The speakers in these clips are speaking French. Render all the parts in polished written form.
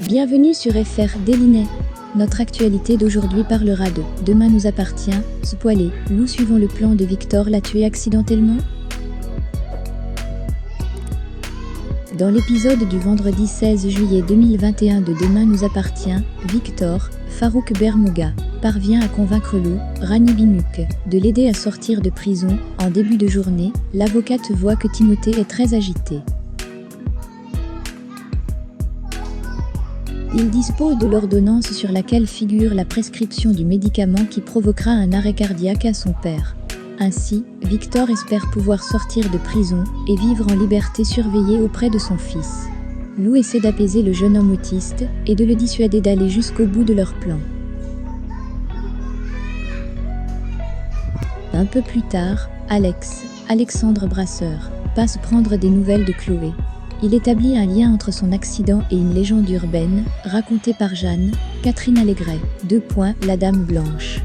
Bienvenue sur FR Délinet. Notre actualité d'aujourd'hui parlera de « Demain nous appartient », spoilé, Lou suivant le plan de Victor l'a tué accidentellement. Dans l'épisode du vendredi 16 juillet 2021 de Demain nous appartient, Victor, Farouk Bermouga, parvient à convaincre Lou, Rani Binouk, de l'aider à sortir de prison. En début de journée, l'avocate voit que Timothée est très agité. Il dispose de l'ordonnance sur laquelle figure la prescription du médicament qui provoquera un arrêt cardiaque à son père. Ainsi, Victor espère pouvoir sortir de prison et vivre en liberté surveillée auprès de son fils. Lou essaie d'apaiser le jeune homme autiste et de le dissuader d'aller jusqu'au bout de leur plan. Un peu plus tard, Alexandre Brasseur, passe prendre des nouvelles de Chloé. Il établit un lien entre son accident et une légende urbaine, racontée par Jeanne, Catherine Allégret, la Dame Blanche.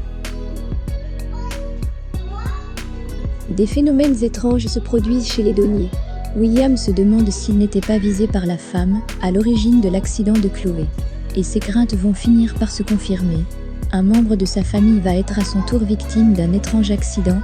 Des phénomènes étranges se produisent chez les Daunier. William se demande s'il n'était pas visé par la femme, à l'origine de l'accident de Chloé. Et ses craintes vont finir par se confirmer. Un membre de sa famille va être à son tour victime d'un étrange accident.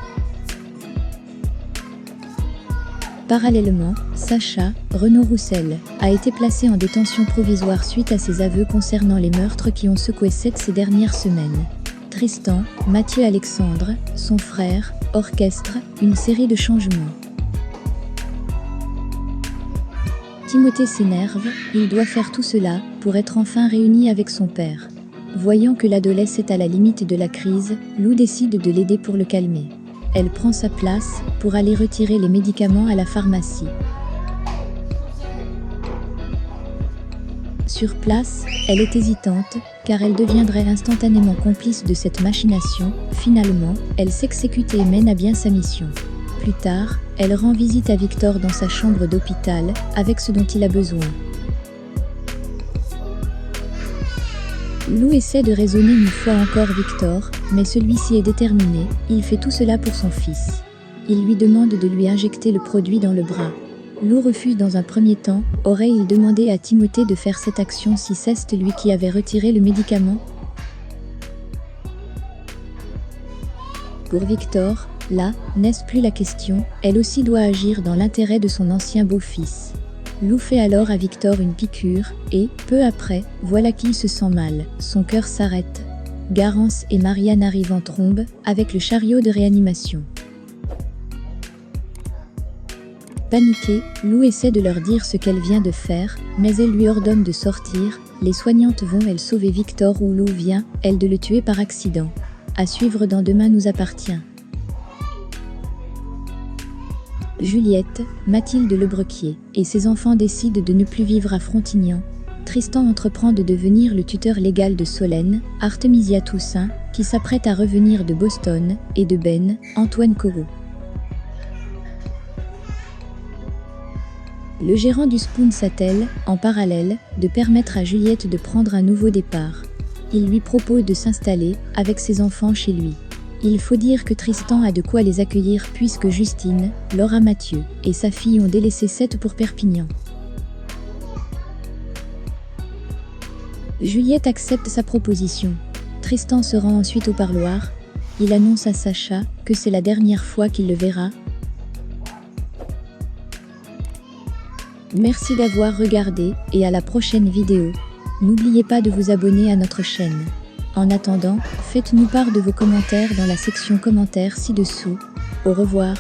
Parallèlement, Sacha, Renaud Roussel, a été placé en détention provisoire suite à ses aveux concernant les meurtres qui ont secoué ces dernières semaines. Tristan, Mathieu Alexandre, son frère, orchestre une série de changements. Timothée s'énerve, il doit faire tout cela pour être enfin réuni avec son père. Voyant que l'adolescent est à la limite de la crise, Lou décide de l'aider pour le calmer. Elle prend sa place pour aller retirer les médicaments à la pharmacie. Sur place, elle est hésitante, car elle deviendrait instantanément complice de cette machination. Finalement, elle s'exécute et mène à bien sa mission. Plus tard, elle rend visite à Victor dans sa chambre d'hôpital, avec ce dont il a besoin. Lou essaie de raisonner une fois encore Victor, mais celui-ci est déterminé, il fait tout cela pour son fils. Il lui demande de lui injecter le produit dans le bras. Lou refuse dans un premier temps. Aurait-il demandé à Timothée de faire cette action si c'est lui qui avait retiré le médicament? Pour Victor, là, n'est-ce plus la question, elle aussi doit agir dans l'intérêt de son ancien beau-fils. Lou fait alors à Victor une piqûre, et, peu après, voilà qu'il se sent mal, son cœur s'arrête. Garance et Marianne arrivent en trombe, avec le chariot de réanimation. Paniquée, Lou essaie de leur dire ce qu'elle vient de faire, mais elle lui ordonne de sortir. Les soignantes vont sauver Victor ou Lou vient, elle, de le tuer par accident. À suivre dans Demain nous appartient. Juliette, Mathilde Lebrequier, et ses enfants décident de ne plus vivre à Frontignan. Tristan entreprend de devenir le tuteur légal de Solène, Artemisia Toussaint, qui s'apprête à revenir de Boston, et de Ben, Antoine Corot. Le gérant du Spoon s'attelle, en parallèle, de permettre à Juliette de prendre un nouveau départ. Il lui propose de s'installer, avec ses enfants chez lui. Il faut dire que Tristan a de quoi les accueillir puisque Justine, Laura Mathieu, et sa fille ont délaissé Sète pour Perpignan. Juliette accepte sa proposition. Tristan se rend ensuite au parloir. Il annonce à Sacha que c'est la dernière fois qu'il le verra. Merci d'avoir regardé et à la prochaine vidéo. N'oubliez pas de vous abonner à notre chaîne. En attendant, faites-nous part de vos commentaires dans la section commentaires ci-dessous. Au revoir.